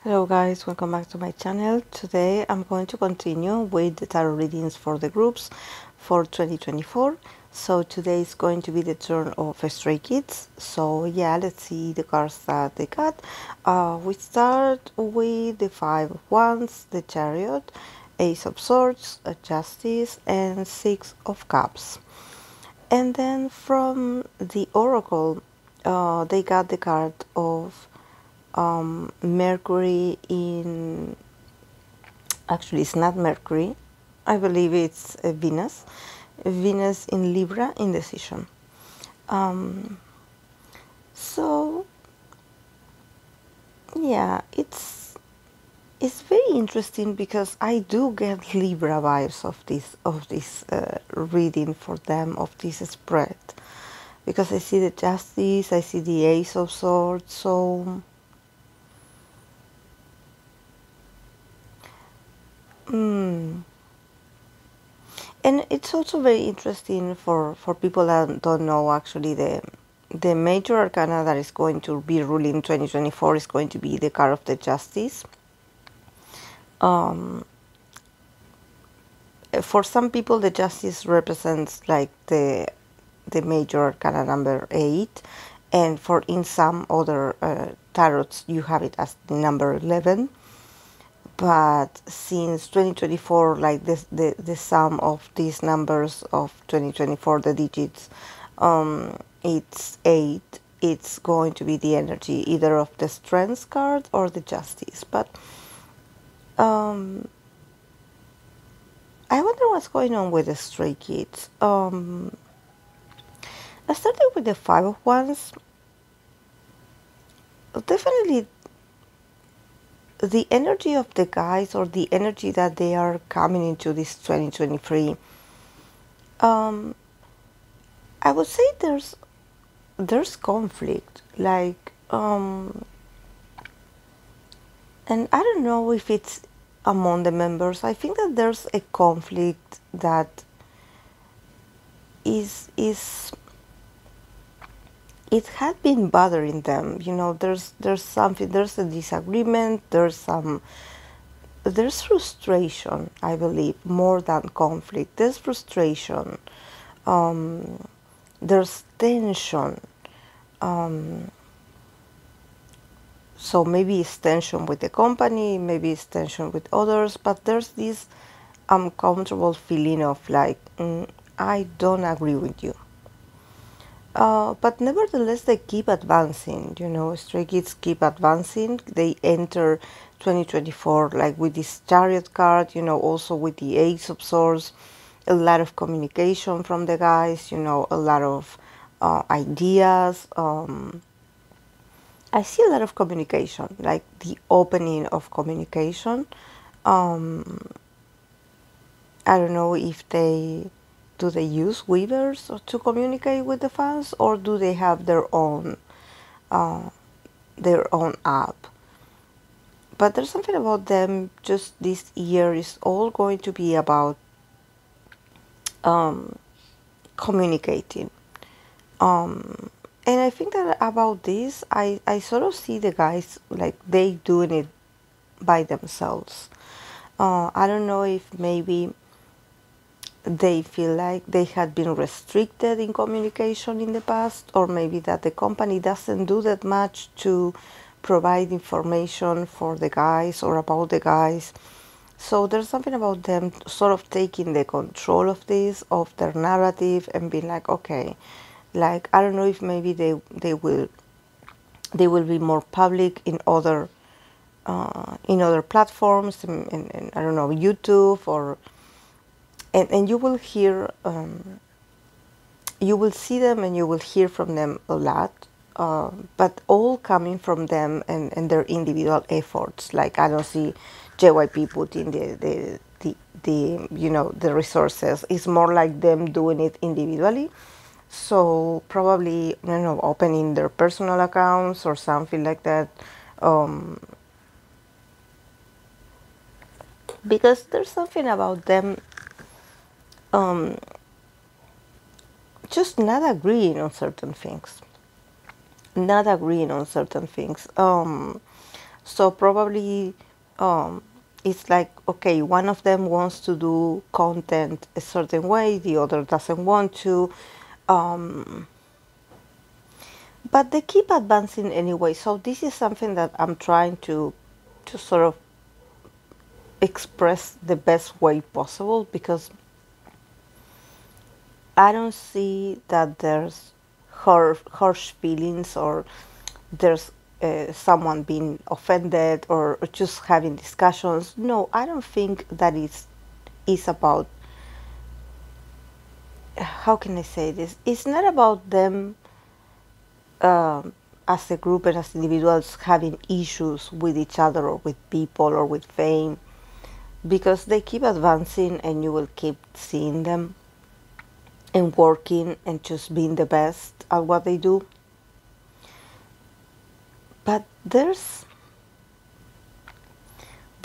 Hello guys, welcome back to my channel. Today I'm going to continue with the tarot readings for the groups for 2024. So today is going to be the turn of Stray Kids. So yeah, let's see the cards that they got. We start with the Five of Wands, the Chariot, Ace of Swords, a Justice, and Six of Cups. And then from the Oracle, they got the card of Mercury in, actually it's not Mercury, I believe it's Venus in Libra, indecision. So yeah, it's very interesting because I do get Libra vibes of this reading for them, of this spread, because I see the Justice, I see the Ace of Swords. So and it's also very interesting for people that don't know, actually the major arcana that is going to be ruling 2024 is going to be the card of the Justice. For some people, the Justice represents like the major arcana number 8, and for in some other tarots you have it as the number 11. But since 2024, like the sum of these numbers of 2024, the digits, it's 8. It's going to be the energy either of the Strength card or the Justice. But I wonder what's going on with the Stray Kids. I started with the Five of Wands. Definitely the energy of the guys, or the energy that they are coming into this 2023, I would say there's conflict, like and I don't know if it's among the members. I think that there's a conflict that is it had been bothering them. You know, there's something, there's a disagreement, there's frustration, I believe, more than conflict. There's frustration, there's tension. So maybe it's tension with the company, maybe it's tension with others, but there's this uncomfortable feeling of like, I don't agree with you. But nevertheless, they keep advancing. You know, Stray Kids keep advancing. They enter 2024 like with this Chariot card, you know, also with the Ace of Swords, a lot of communication from the guys, you know, a lot of ideas. I see a lot of communication, like the opening of communication. I don't know if do they use weavers to communicate with the fans, or do they have their own app? But there's something about them. Just this year is all going to be about communicating. And I think that about this, I sort of see the guys like they doing it by themselves. I don't know if maybe they feel like they had been restricted in communication in the past, or maybe that the company doesn't do that much to provide information for the guys or about the guys. So there's something about them sort of taking the control of this, of their narrative, and being like, okay, like I don't know if maybe they will be more public in other platforms, and I don't know, YouTube, or and you will hear, you will see them and you will hear from them a lot, but all coming from them and their individual efforts. Like I don't see JYP putting the you know, the resources. It's more like them doing it individually. So probably, you know, opening their personal accounts or something like that, because there's something about them just not agreeing on certain things. So probably it's like, okay, one of them wants to do content a certain way, the other doesn't want to, um, but they keep advancing anyway. So this is something that I'm trying to sort of express the best way possible, because I don't see that there's harsh feelings, or there's someone being offended, or just having discussions. No, I don't think that is about, how can I say this? It's not about them as a group and as individuals having issues with each other or with people or with fame, because they keep advancing and you will keep seeing them and working and just being the best at what they do. But there's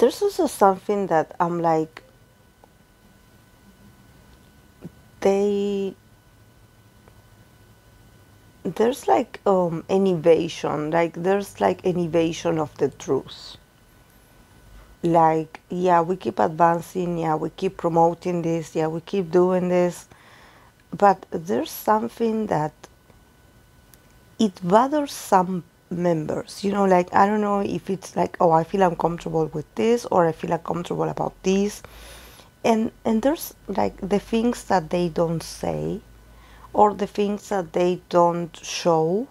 also something that I'm like, they there's like an evasion, like there's like an evasion of the truth. Like, yeah, we keep advancing, yeah, we keep promoting this, yeah, we keep doing this, but there's something that it bothers some members, you know, like, I don't know if it's like, oh, I feel uncomfortable with this, or I feel uncomfortable about this, and there's like the things that they don't say, or the things that they don't show,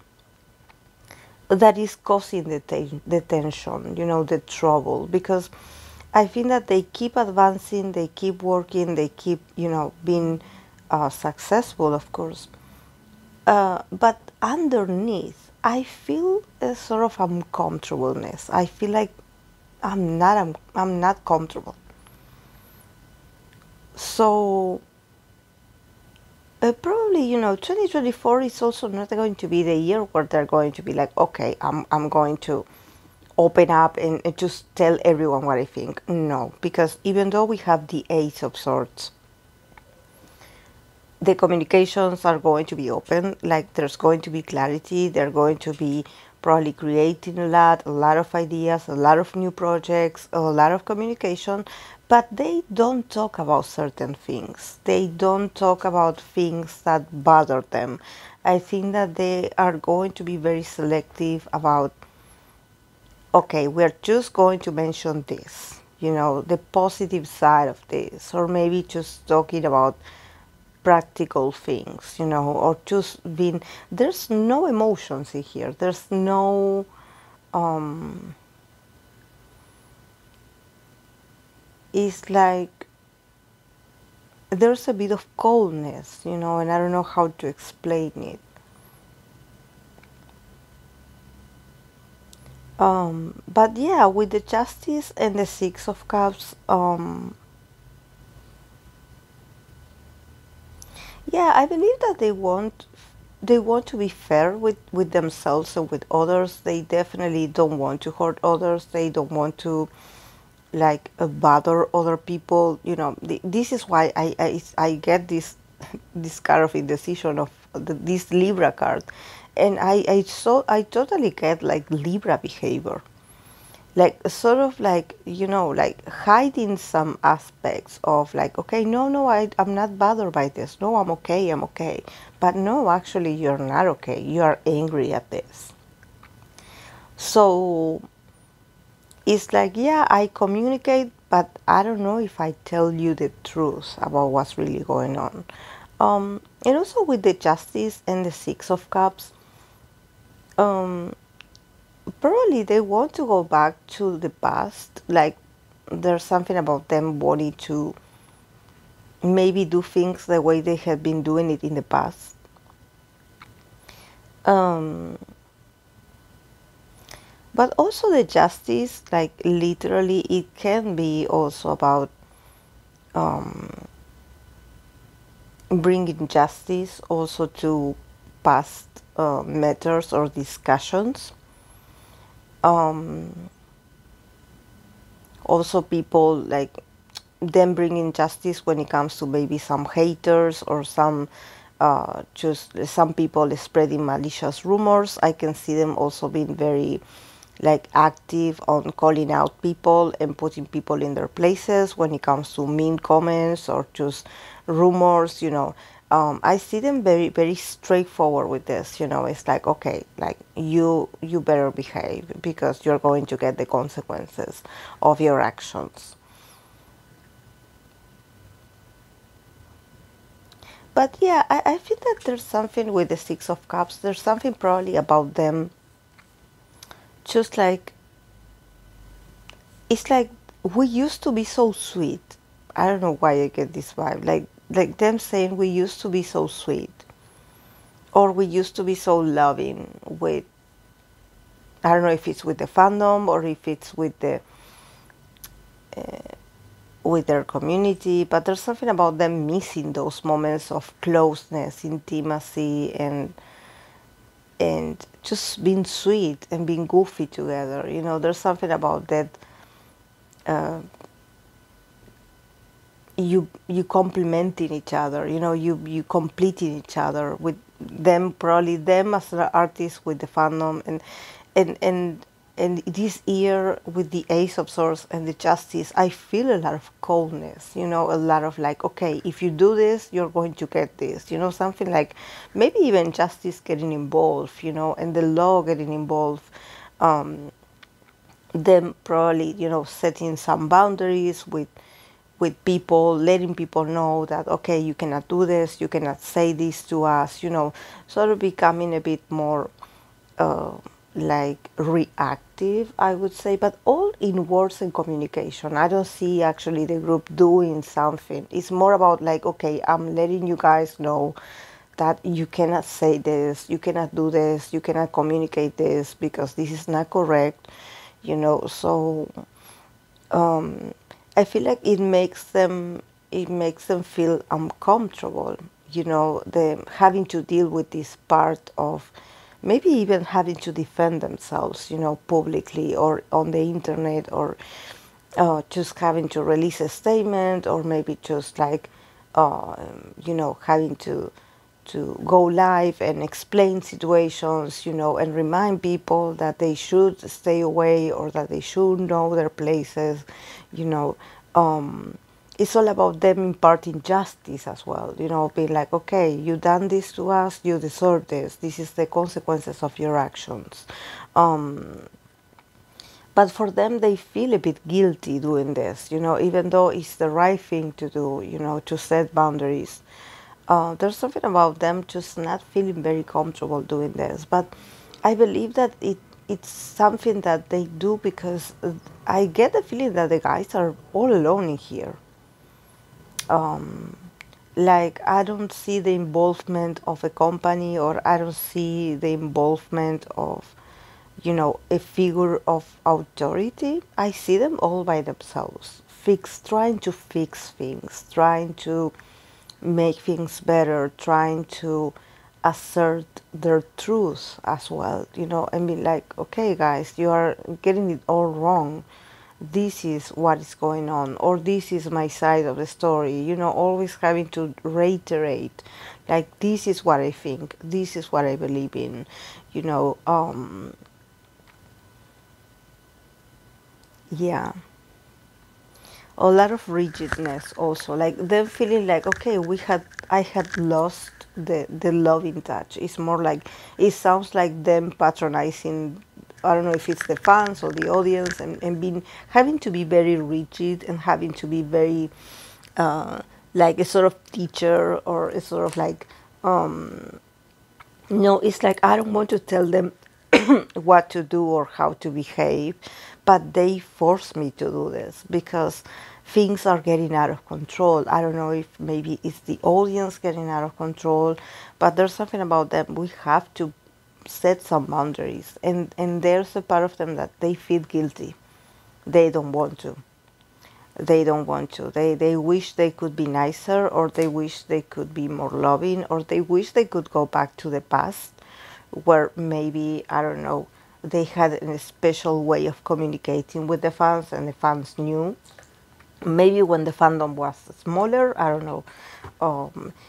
that is causing the tension, you know, the trouble. Because I think that they keep advancing, they keep working, they keep, you know, being successful, of course. But underneath, I feel a sort of uncomfortableness. I feel like I'm not comfortable. So probably, you know, 2024 is also not going to be the year where they're going to be like, okay, I'm going to open up and just tell everyone what I think. No, because even though we have the Ace of Swords, the communications are going to be open. Like, there's going to be clarity. They're going to be probably creating a lot of ideas, a lot of new projects, a lot of communication, but they don't talk about certain things. They don't talk about things that bother them. I think that they are going to be very selective about, okay, we're just going to mention this, you know, the positive side of this, or maybe just talking about practical things, you know, or just being, there's no emotions in here. There's no, it's like, there's a bit of coldness, you know, and I don't know how to explain it. But yeah, with the Justice and the Six of Cups, yeah, I believe that they want to be fair with themselves and with others. They definitely don't want to hurt others. They don't want to like bother other people. You know, this is why I get this this kind of indecision of this Libra card, and I totally get like Libra behavior, like sort of like, you know, like hiding some aspects of like, okay, no, I'm not bothered by this, no, I'm okay, but no, actually you're not okay, you are angry at this. So it's like, yeah, I communicate, but I don't know if I tell you the truth about what's really going on. And also with the Justice and the Six of Cups, um probably they want to go back to the past. Like, there's something about them wanting to maybe do things the way they had been doing it in the past. Um, but also the Justice, like literally, it can be also about bringing justice also to past matters or discussions. Also, people like them bringing justice when it comes to maybe some haters or some just some people spreading malicious rumors. I can see them also being very like active on calling out people and putting people in their places when it comes to mean comments or just rumors, I see them very, very straightforward with this. It's like, okay, like you better behave because you're going to get the consequences of your actions. But yeah, I feel that there's something with the Six of Cups. There's something probably about them, just like it's like we used to be so sweet. I don't know why I get this vibe. Like them saying we used to be so sweet, or we used to be so loving with. I don't know if it's with the fandom or if it's with their community, but there's something about them missing those moments of closeness, intimacy, and just being sweet and being goofy together. There's something about that. Uh, you complementing each other. You completing each other with them, probably them as an artist with the fandom, and this year with the Ace of Swords and the Justice, I feel a lot of coldness. A lot of like, okay, if you do this, you're going to get this. Something like maybe even Justice getting involved. And the law getting involved. Them probably setting some boundaries with people, letting people know that, okay, you cannot do this, you cannot say this to us, sort of becoming a bit more uh, like reactive, I would say, but all in words and communication. I don't see actually the group doing something. It's more about like, okay, I'm letting you guys know that you cannot say this, you cannot do this, you cannot communicate this because this is not correct, so I feel like it makes them feel uncomfortable, the having to deal with this part of maybe even having to defend themselves, publicly or on the internet, or just having to release a statement, or maybe just like having to go live and explain situations, and remind people that they should stay away or that they should know their places, you know. It's all about them imparting justice as well, being like, okay, you done this to us, you deserve this. This is the consequences of your actions. But for them, they feel a bit guilty doing this, even though it's the right thing to do, to set boundaries. There's something about them just not feeling very comfortable doing this. But I believe that it's something that they do because I get the feeling that the guys are all alone in here. Like, I don't see the involvement of a company, or I don't see the involvement of, a figure of authority. I see them all by themselves, trying to fix things, trying to make things better, trying to assert their truth as well, and be like, okay, guys, you are getting it all wrong. This is what is going on, or this is my side of the story, always having to reiterate, like, this is what I think, this is what I believe in, yeah. A lot of rigidness also, like them feeling like, okay, I had lost the loving touch. It's more like, it sounds like them patronizing, I don't know if it's the fans or the audience, and being, having to be very rigid and having to be very like a sort of teacher, or a sort of like, no, it's like, I don't want to tell them what to do or how to behave, but they force me to do this because things are getting out of control. I don't know if maybe it's the audience getting out of control, but there's something about them. We have to set some boundaries, and there's a part of them that they feel guilty. They don't want to. They don't want to. They wish they could be nicer, or they wish they could be more loving, or they wish they could go back to the past where maybe, I don't know, they had a special way of communicating with the fans and the fans knew. Maybe when the fandom was smaller, I don't know,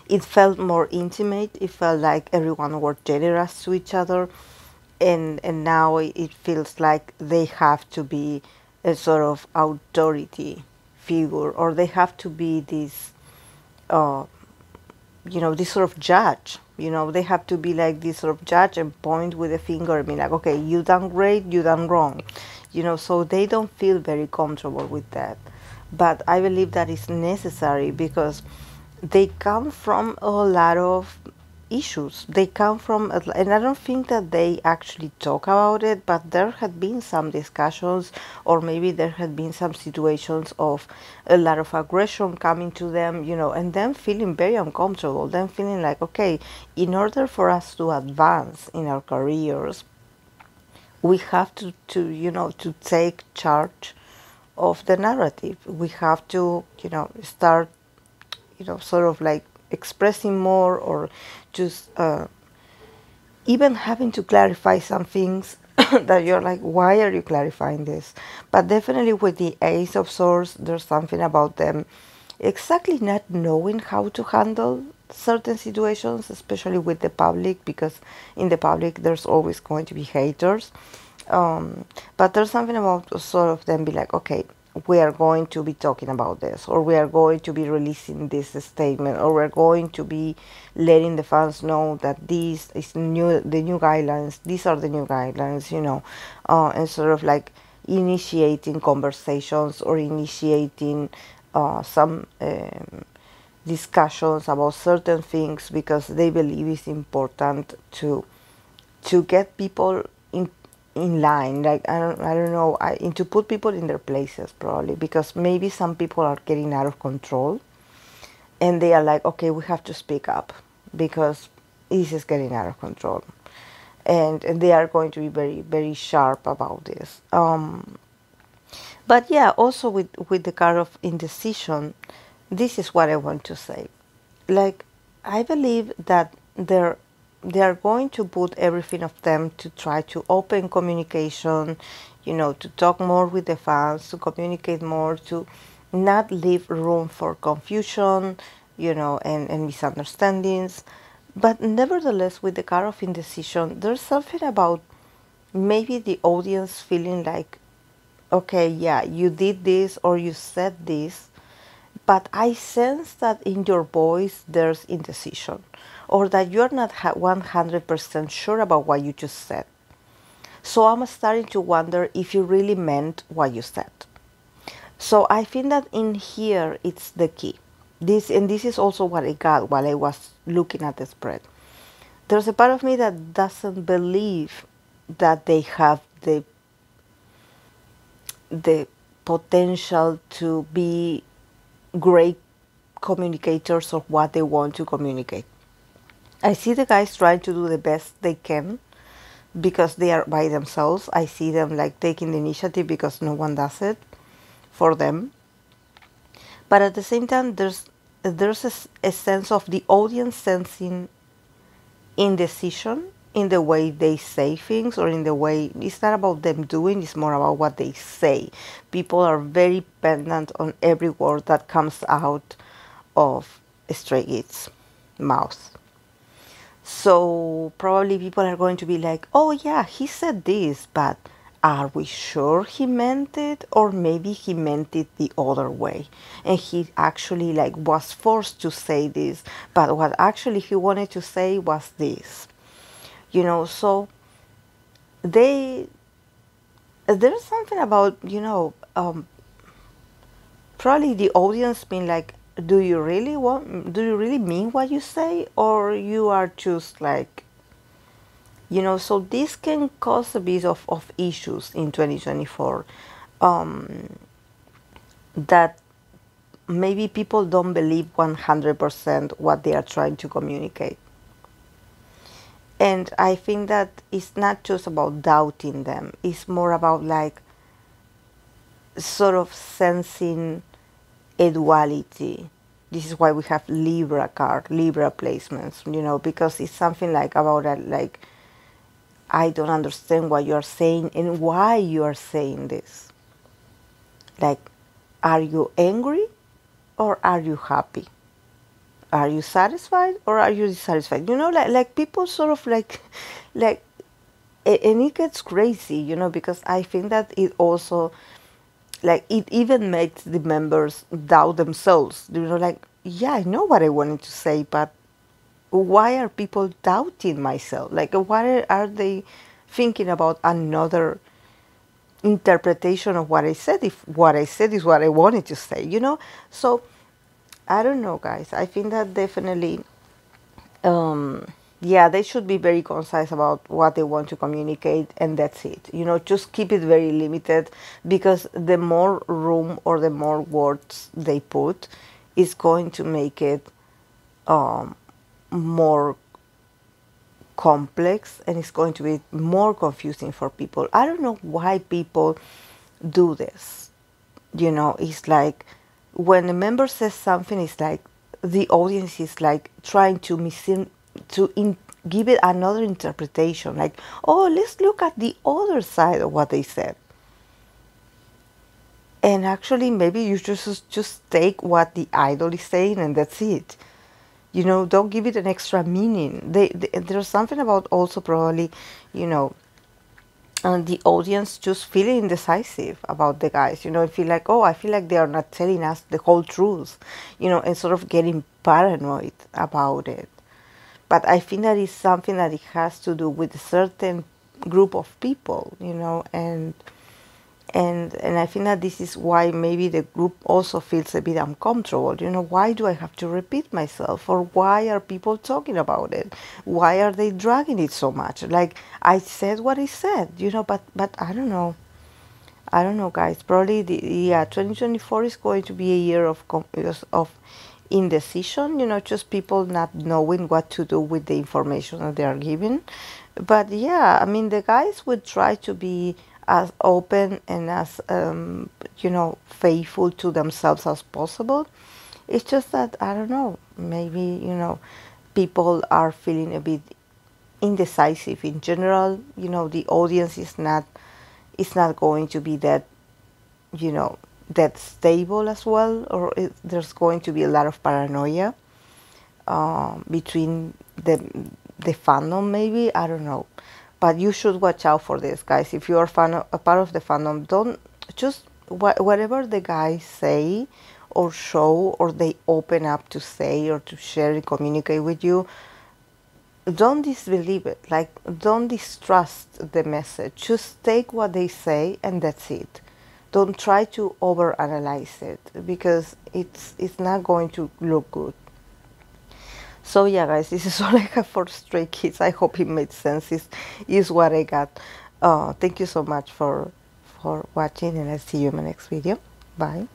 it felt more intimate. It felt like everyone were generous to each other. and now it feels like they have to be a sort of authority figure, or they have to be this uh, this sort of judge. They have to be like this sort of judge and point with a finger and be like, okay, you done great, you done wrong. So they don't feel very comfortable with that. But I believe that is necessary because they come from a lot of issues. They come from, and I don't think that they actually talk about it, but there had been some discussions, or maybe there had been some situations of a lot of aggression coming to them, and them feeling very uncomfortable, them feeling like, okay, in order for us to advance in our careers, we have to take charge of the narrative. We have to, start, sort of like expressing more, or just even having to clarify some things that you're like, why are you clarifying this? But definitely with the Ace of Swords, there's something about them exactly not knowing how to handle certain situations, especially with the public, because in the public there's always going to be haters. But there's something about sort of them be like, okay, we are going to be talking about this, or we are going to be releasing this statement, or we're going to be letting the fans know that this is the new guidelines, these are the new guidelines, and sort of like initiating conversations, or initiating some discussions about certain things, because they believe it's important to get people in line, like I don't know, and to put people in their places, probably because maybe some people are getting out of control, and they are like, okay, we have to speak up because this is getting out of control, and they are going to be very, very sharp about this. But yeah, also with the card of indecision, this is what I want to say. Like, I believe that they are going to put everything of them to try to open communication, to talk more with the fans, to communicate more, to not leave room for confusion, and misunderstandings. But nevertheless, with the card of indecision, there's something about maybe the audience feeling like, okay, yeah, you did this or you said this, but I sense that in your voice there's indecision, or that you're not 100% sure about what you just said. So I'm starting to wonder if you really meant what you said. So I think that in here it's the key. This is also what I got while I was looking at the spread. There's a part of me that doesn't believe that they have the potential to be great communicators of what they want to communicate. I see the guys trying to do the best they can because they are by themselves. I see them like taking the initiative because no one does it for them. But at the same time, there's a sense of the audience sensing indecision in the way they say things, or in the way, it's not about them doing, it's more about what they say. People are very dependent on every word that comes out of Stray Kids' mouth. So probably people are going to be like, oh yeah, he said this, but are we sure he meant it? Or maybe he meant it the other way, and he actually like was forced to say this, but what actually he wanted to say was this. So there's something about, probably the audience being like, do you really mean what you say, or you are just like, so this can cause a bit of issues in 2024, that maybe people don't believe 100% what they are trying to communicate. And I think that it's not just about doubting them, it's more about like sort of sensing a duality. This is why we have Libra placements, because it's something like about that, like, I don't understand what you are saying and why you are saying this. Like, are you angry or are you happy? Are you satisfied or are you dissatisfied? Like people sort of like and it gets crazy, you know, because I think that it also, like, it even makes the members doubt themselves, you know, like, yeah, I know what I wanted to say, but why are people doubting myself? Like, what are they thinking about another interpretation of what I said, if what I said is what I wanted to say, you know? So I don't know, guys. I think that definitely, yeah, they should be very concise about what they want to communicate, and that's it. You know, just keep it very limited, because the more room or the more words they put is going to make it more complex, and it's going to be more confusing for people. I don't know why people do this. You know, it's like when a member says something, it's like the audience is like trying to give it another interpretation. Like, oh, let's look at the other side of what they said. And actually, maybe you just take what the idol is saying, and that's it. You know, don't give it an extra meaning. There's something about also probably, you know, the audience just feeling indecisive about the guys, you know, and feel like, oh, I feel like they are not telling us the whole truth, you know, and sort of getting paranoid about it. But I think that is something that it has to do with a certain group of people, you know, and I think that this is why maybe the group also feels a bit uncomfortable. You know, why do I have to repeat myself? Or why are people talking about it? Why are they dragging it so much? Like, I said what I said, you know, but I don't know. I don't know, guys. Probably, 2024 is going to be a year of indecision, you know, just people not knowing what to do with the information that they are given. But yeah, I mean, the guys would try to be as open and as, you know, faithful to themselves as possible. It's just that, I don't know, maybe, you know, people are feeling a bit indecisive in general. You know, the audience is not going to be that, you know, that stable as well, or there's going to be a lot of paranoia between the fandom, maybe. I don't know, but you should watch out for this, guys. If you are a part of the fandom, don't just whatever the guys say or show, or they open up to say or to share and communicate with you, don't disbelieve it. Like, don't distrust the message. Just take what they say, and that's it. Don't try to overanalyze it, because it's not going to look good. So yeah, guys, this is all I have for Stray Kids. I hope it made sense. Is what I got. Thank you so much for watching, and I'll see you in my next video. Bye.